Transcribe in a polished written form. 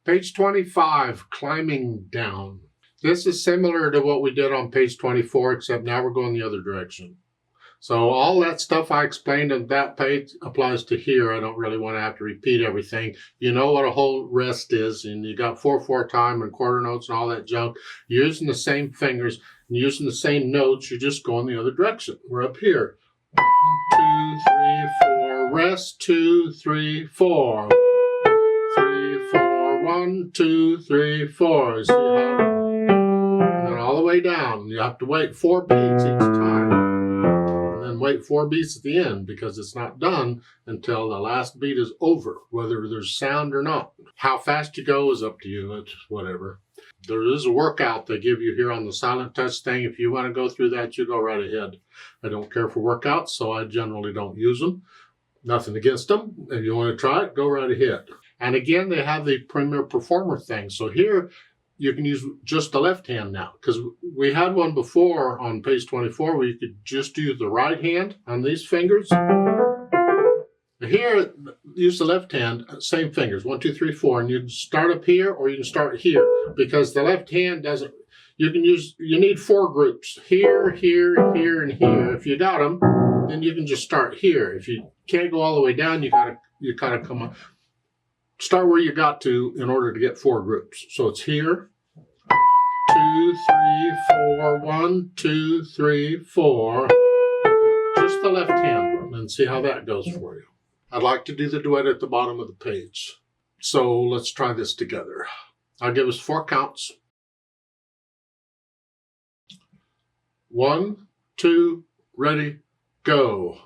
Page 25, climbing down. This is similar to what we did on page 24, except now we're going the other direction. So all that stuff I explained on that page applies to here. I don't really want to have to repeat everything. You know what a whole rest is, and you got 4/4 time and quarter notes and all that junk. You're using the same fingers and using the same notes. You're just going the other direction. We're up here. 1, 2, 3, 4. Rest. 2, 3, 4. 3, 4. 1, 2, 3, 4. See how? And then all the way down. You have to wait 4 beats each time. And wait 4 beats at the end, because it's not done until the last beat is over, whether there's sound or not. How fast you go is up to you. It's whatever. There is a workout they give you here on the silent touch thing. If you want to go through that, you go right ahead. I don't care for workouts, so I generally don't use them. Nothing against them. If you want to try it, go right ahead. And again, they have the Premier Performer thing. So here, you can use just the left hand now, because we had one before on page 24 where you could just use the right hand on these fingers. Here, use the left hand, same fingers, 1, 2, 3, 4, and you can start up here or you can start here, because the left hand doesn't, you need 4 groups, here, here, here, and here. If you got them, then you can just start here. If you can't go all the way down, you gotta come up. Start where you got to in order to get 4 groups. So it's here, 2, 3, 4, 1, 2, 3, 4. Just the left hand one, and see how that goes for you. I'd like to do the duet at the bottom of the page. So let's try this together. I'll give us 4 counts. 1, 2, ready, go.